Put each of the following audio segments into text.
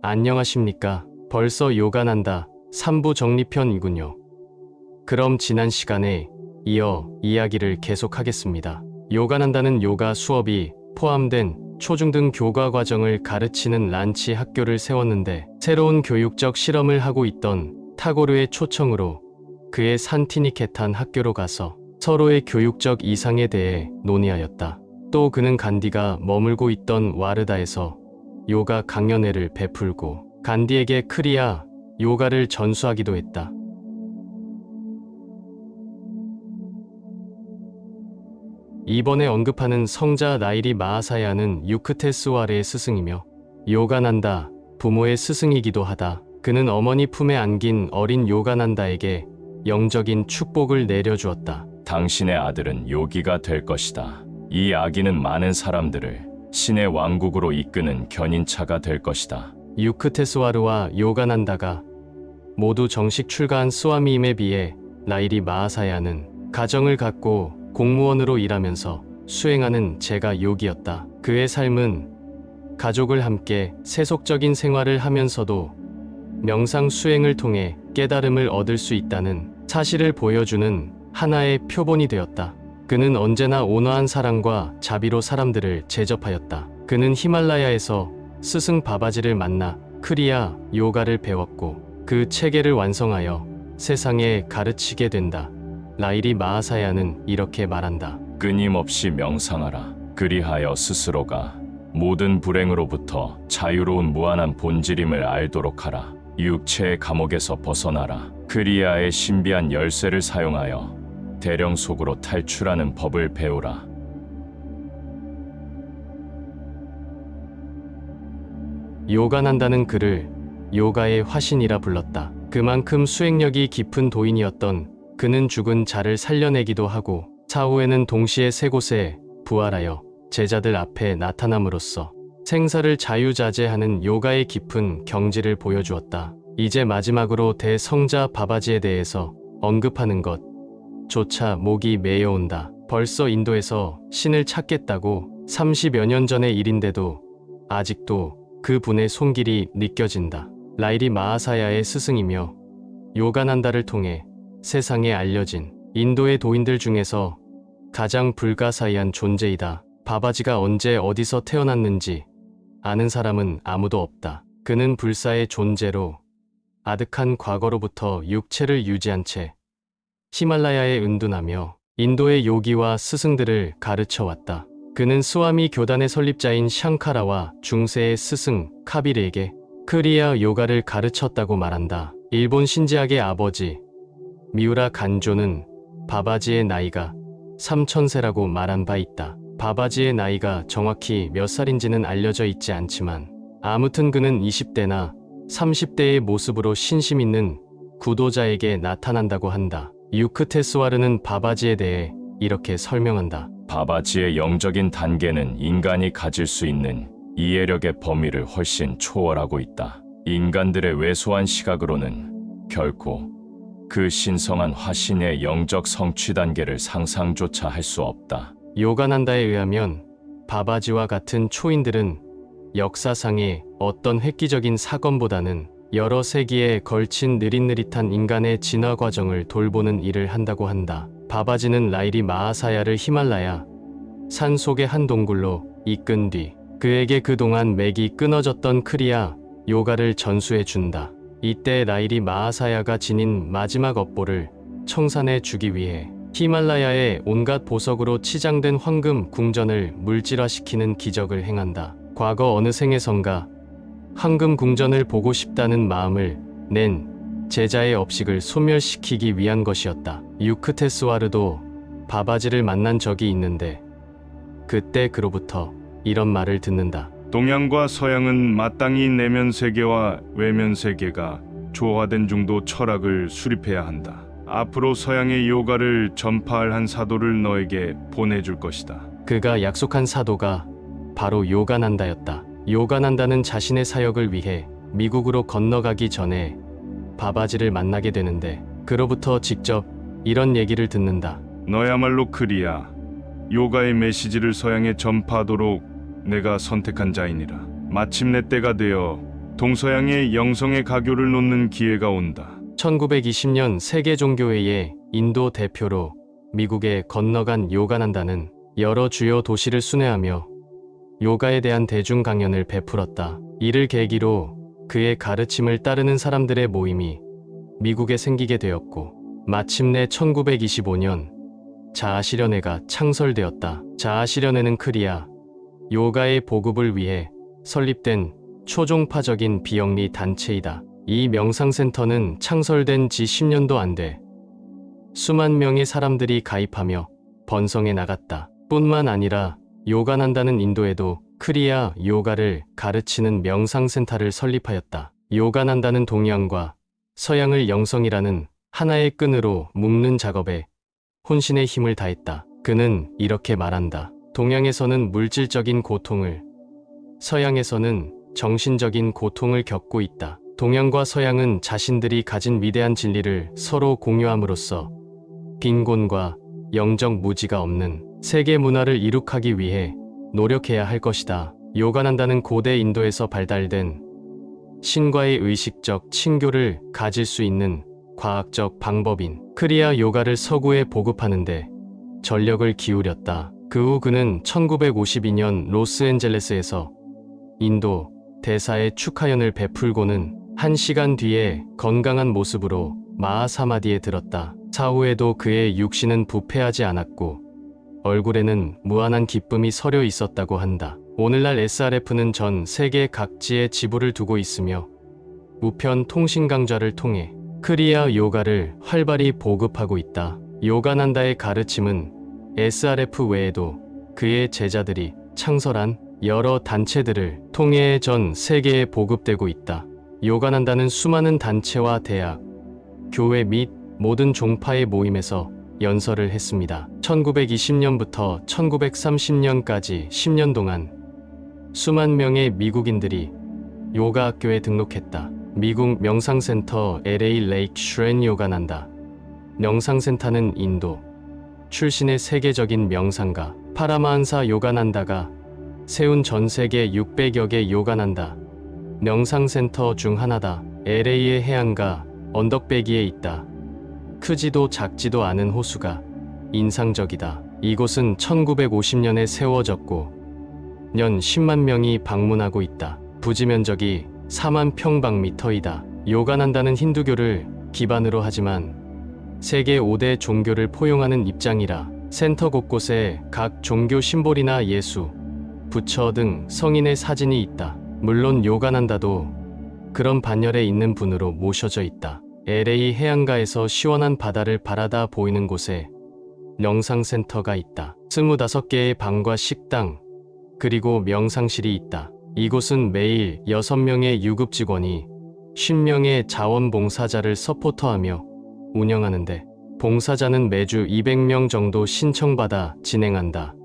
안녕하십니까. 벌써 요간한다. 3부 정리편이군요. 그럼 지난 시간에 이어 이야기를 계속하겠습니다. 요간한다는 요가 수업이 포함된 초중등 교과 과정을 가르치는 란치 학교를 세웠는데 새로운 교육적 실험을 하고 있던 타고르의 초청으로 그의 산티니케탄 학교로 가서 서로의 교육적 이상에 대해 논의하였다. 또 그는 간디가 머물고 있던 와르다에서 요가 강연회를 베풀고 간디에게 크리아 요가를 전수하기도 했다. 이번에 언급하는 성자 나이리 마하사야는 유크테스와르의 스승이며 요가난다 부모의 스승이기도 하다. 그는 어머니 품에 안긴 어린 요가난다에게 영적인 축복을 내려주었다. 당신의 아들은 요기가 될 것이다. 이 아기는 많은 사람들을 신의 왕국으로 이끄는 견인차가 될 것이다. 유크테스와르와 요가난다가 모두 정식 출가한 스와미임에 비해 나이리 마하사야는 가정을 갖고 공무원으로 일하면서 수행하는 제가 요기였다. 그의 삶은 가족을 함께 세속적인 생활을 하면서도 명상 수행을 통해 깨달음을 얻을 수 있다는 사실을 보여주는 하나의 표본이 되었다. 그는 언제나 온화한 사랑과 자비로 사람들을 제접하였다. 그는 히말라야에서 스승 바바지를 만나 크리아 요가를 배웠고 그 체계를 완성하여 세상에 가르치게 된다. 나이리 마하사야는 이렇게 말한다. 끊임없이 명상하라. 그리하여 스스로가 모든 불행으로부터 자유로운 무한한 본질임을 알도록 하라. 육체의 감옥에서 벗어나라. 크리아의 신비한 열쇠를 사용하여 대령 속으로 탈출하는 법을 배우라. 요간한다는 그를 요가의 화신이라 불렀다. 그만큼 수행력이 깊은 도인이었던 그는 죽은 자를 살려내기도 하고 차후에는 동시에 세 곳에 부활하여 제자들 앞에 나타남으로써 생사를 자유자재하는 요가의 깊은 경지를 보여주었다. 이제 마지막으로 대성자 바바지에 대해서 언급하는 것조차 목이 메여온다. 벌써 인도에서 신을 찾겠다고 30여 년 전의 일인데도 아직도 그 분의 손길이 느껴진다. 나이리 마하사야의 스승이며 요가난다를 통해 세상에 알려진 인도의 도인들 중에서 가장 불가사의한 존재이다. 바바지가 언제 어디서 태어났는지 아는 사람은 아무도 없다. 그는 불사의 존재로 아득한 과거로부터 육체를 유지한 채 히말라야에 은둔하며 인도의 요기와 스승들을 가르쳐왔다. 그는 스와미 교단의 설립자인 샹카라와 중세의 스승 카비르에게 크리아 요가를 가르쳤다고 말한다. 일본 신지학의 아버지 미우라 간조는 바바지의 나이가 3000세라고 말한 바 있다. 바바지의 나이가 정확히 몇 살인지는 알려져 있지 않지만 아무튼 그는 20대나 30대의 모습으로 신심 있는 구도자에게 나타난다고 한다. 유크테스와르는 바바지에 대해 이렇게 설명한다. 바바지의 영적인 단계는 인간이 가질 수 있는 이해력의 범위를 훨씬 초월하고 있다. 인간들의 왜소한 시각으로는 결코 그 신성한 화신의 영적 성취 단계를 상상조차 할 수 없다. 요가난다에 의하면 바바지와 같은 초인들은 역사상의 어떤 획기적인 사건보다는 여러 세기에 걸친 느릿느릿한 인간의 진화 과정을 돌보는 일을 한다고 한다. 바바지는 나이리 마하사야를 히말라야 산 속의 한 동굴로 이끈 뒤 그에게 그동안 맥이 끊어졌던 크리아 요가를 전수해 준다. 이때 나이리 마하사야가 지닌 마지막 업보를 청산해 주기 위해 히말라야의 온갖 보석으로 치장된 황금 궁전을 물질화시키는 기적을 행한다. 과거 어느 생에선가 황금 궁전을 보고 싶다는 마음을 낸 제자의 업식을 소멸시키기 위한 것이었다. 유크테스와르도 바바지를 만난 적이 있는데 그때 그로부터 이런 말을 듣는다. 동양과 서양은 마땅히 내면 세계와 외면 세계가 조화된 정도 철학을 수립해야 한다. 앞으로 서양의 요가를 전파할 한 사도를 너에게 보내줄 것이다. 그가 약속한 사도가 바로 요가난다였다. 요가난다는 자신의 사역을 위해 미국으로 건너가기 전에 바바지를 만나게 되는데 그로부터 직접 이런 얘기를 듣는다. 너야말로 크리아, 요가의 메시지를 서양에 전파하도록 내가 선택한 자이니라. 마침내 때가 되어 동서양의 영성의 가교를 놓는 기회가 온다. 1920년 세계종교회의 인도 대표로 미국에 건너간 요가난다는 여러 주요 도시를 순회하며 요가에 대한 대중 강연을 베풀었다. 이를 계기로 그의 가르침을 따르는 사람들의 모임이 미국에 생기게 되었고 마침내 1925년 자아실현회가 창설되었다. 자아실현회는 크리아 요가의 보급을 위해 설립된 초종파적인 비영리 단체이다. 이 명상센터는 창설된 지 10년도 안 돼 수만 명의 사람들이 가입하며 번성해 나갔다. 뿐만 아니라 요가난다는 인도에도 크리아 요가를 가르치는 명상센터를 설립하였다. 요가난다는 동양과 서양을 영성이라는 하나의 끈으로 묶는 작업에 혼신의 힘을 다했다. 그는 이렇게 말한다. 동양에서는 물질적인 고통을, 서양에서는 정신적인 고통을 겪고 있다. 동양과 서양은 자신들이 가진 위대한 진리를 서로 공유함으로써 빈곤과 영적 무지가 없는 세계 문화를 이룩하기 위해 노력해야 할 것이다. 요가난다는 고대 인도에서 발달된 신과의 의식적 친교를 가질 수 있는 과학적 방법인 크리아 요가를 서구에 보급하는데 전력을 기울였다. 그 후 그는 1952년 로스앤젤레스에서 인도 대사의 축하연을 베풀고는 1시간 뒤에 건강한 모습으로 마하사마디에 들었다. 사후에도 그의 육신은 부패하지 않았고 얼굴에는 무한한 기쁨이 서려 있었다고 한다. 오늘날 SRF는 전 세계 각지에 지부를 두고 있으며 우편 통신 강좌를 통해 크리아 요가를 활발히 보급하고 있다. 요가난다의 가르침은 SRF 외에도 그의 제자들이 창설한 여러 단체들을 통해 전 세계에 보급되고 있다. 요가난다는 수많은 단체와 대학, 교회 및 모든 종파의 모임에서 연설을 했습니다. 1920년부터 1930년까지 10년 동안 수만 명의 미국인들이 요가 학교에 등록했다. 미국 명상센터 LA 레이크 슈렌 요가난다. 명상센터는 인도 출신의 세계적인 명상가 파라마한사 요가난다가 세운 전 세계 600여 개 요가난다 명상센터 중 하나다. LA의 해안가 언덕배기에 있다. 크지도 작지도 않은 호수가 인상적이다. 이곳은 1950년에 세워졌고 년 10만 명이 방문하고 있다. 부지 면적이 4만 평방미터이다. 요가난다는 힌두교를 기반으로 하지만 세계 5대 종교를 포용하는 입장이라 센터 곳곳에 각 종교 심볼이나 예수, 부처 등 성인의 사진이 있다. 물론 요가난다도 그런 반열에 있는 분으로 모셔져 있다. LA 해안가에서 시원한 바다를 바라다 보이는 곳에 명상센터가 있다. 25개의 방과 식당, 그리고 명상실이 있다. 이곳은 매일 6명의 유급 직원이 50명의 자원봉사자를 서포터하며 운영하는데 봉사자는 매주 200명 정도 신청받아 진행한다.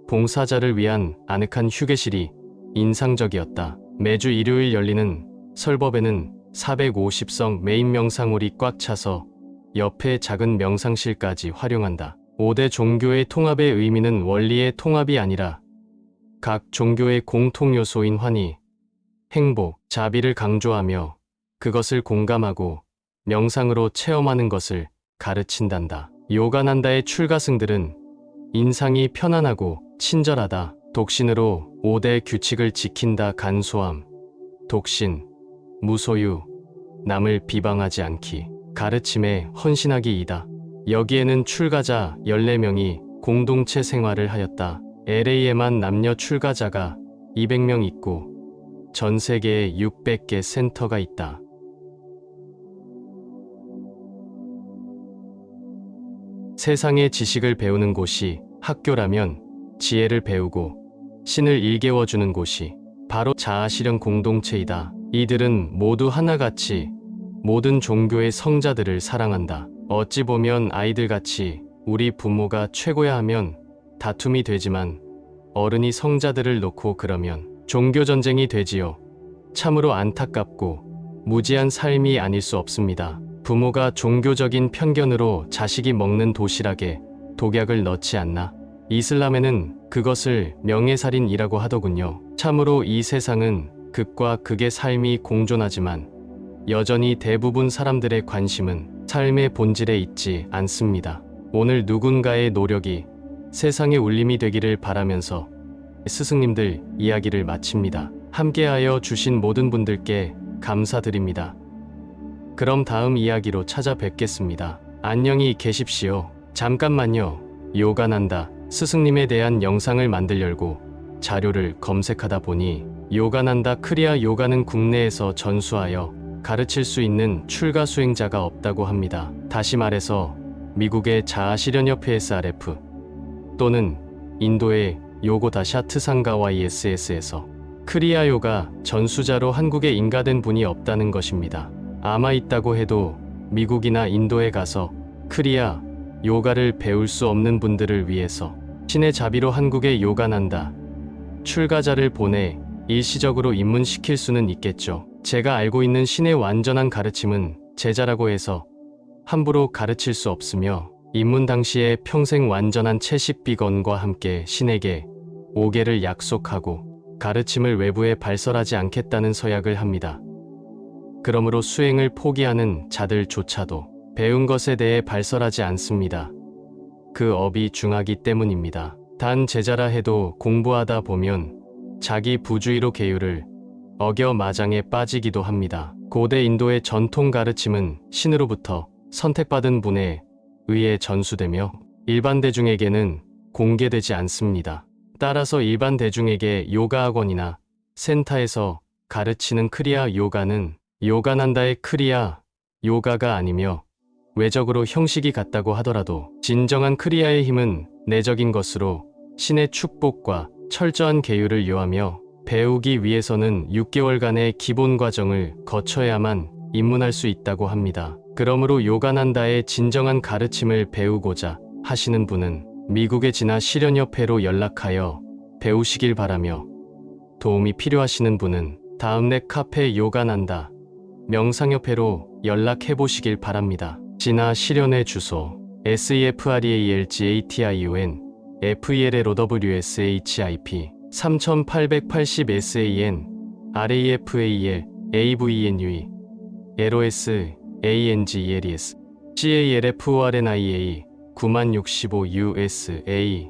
봉사자를 위한 아늑한 휴게실이 인상적이었다. 매주 일요일 열리는 설법에는 450성 메인 명상홀이 꽉 차서 옆에 작은 명상실까지 활용한다. 5대 종교의 통합의 의미는 원리의 통합이 아니라 각 종교의 공통 요소인 환희, 행복, 자비를 강조하며 그것을 공감하고 명상으로 체험하는 것을 가르친단다. 요가난다의 출가승들은 인상이 편안하고 친절하다. 독신으로 5대 규칙을 지킨다. 간소함, 독신, 무소유, 남을 비방하지 않기, 가르침에 헌신하기이다. 여기에는 출가자 14명이 공동체 생활을 하였다. LA에만 남녀 출가자가 200명 있고 전 세계에 600개 센터가 있다. 세상의 지식을 배우는 곳이 학교라면 지혜를 배우고 신을 일깨워주는 곳이 바로 자아실현 공동체이다. 이들은 모두 하나같이 모든 종교의 성자들을 사랑한다. 어찌 보면 아이들같이 우리 부모가 최고야 하면 다툼이 되지만 어른이 성자들을 놓고 그러면 종교전쟁이 되지요. 참으로 안타깝고 무지한 삶이 아닐 수 없습니다. 부모가 종교적인 편견으로 자식이 먹는 도시락에 독약을 넣지 않나? 이슬람에는 그것을 명예살인이라고 하더군요. 참으로 이 세상은 극과 극의 삶이 공존하지만 여전히 대부분 사람들의 관심은 삶의 본질에 있지 않습니다. 오늘 누군가의 노력이 세상의 울림이 되기를 바라면서 스승님들 이야기를 마칩니다. 함께하여 주신 모든 분들께 감사드립니다. 그럼 다음 이야기로 찾아뵙겠습니다. 안녕히 계십시오. 잠깐만요. 요가난다 스승님에 대한 영상을 만들려고 자료를 검색하다 보니 요가난다 크리아 요가는 국내에서 전수하여 가르칠 수 있는 출가 수행자가 없다고 합니다. 다시 말해서 미국의 자아실현협회 SRF 또는 인도의 요고다샤트 상가와 ISS에서 크리아 요가 전수자로 한국에 인가된 분이 없다는 것입니다. 아마 있다고 해도 미국이나 인도에 가서 크리아 요가를 배울 수 없는 분들을 위해서 신의 자비로 한국에 요가난다 출가자를 보내 일시적으로 입문시킬 수는 있겠죠. 제가 알고 있는 신의 완전한 가르침은 제자라고 해서 함부로 가르칠 수 없으며 입문 당시에 평생 완전한 채식 비건과 함께 신에게 5개를 약속하고 가르침을 외부에 발설하지 않겠다는 서약을 합니다. 그러므로 수행을 포기하는 자들조차도 배운 것에 대해 발설하지 않습니다. 그 업이 중하기 때문입니다. 단 제자라 해도 공부하다 보면 자기 부주의로 계율을 어겨 마장에 빠지기도 합니다. 고대 인도의 전통 가르침은 신으로부터 선택받은 분에 의해 전수되며 일반 대중에게는 공개되지 않습니다. 따라서 일반 대중에게 요가학원이나 센터에서 가르치는 크리아 요가는 요가난다의 크리아 요가가 아니며 외적으로 형식이 같다고 하더라도 진정한 크리아의 힘은 내적인 것으로 신의 축복과 철저한 계율을 요하며 배우기 위해서는 6개월간의 기본 과정을 거쳐야만 입문할 수 있다고 합니다. 그러므로 요가난다의 진정한 가르침을 배우고자 하시는 분은 미국의 진화 실현협회로 연락하여 배우시길 바라며 도움이 필요하시는 분은 다음넷 카페 요가난다 명상협회로 연락해 보시길 바랍니다. 진화 실현의 주소 SEFREALGATION FELLOWSHIP 3880 SAN RAFAL AVNUE LOS ANGELES CALFORNIA 9065 USA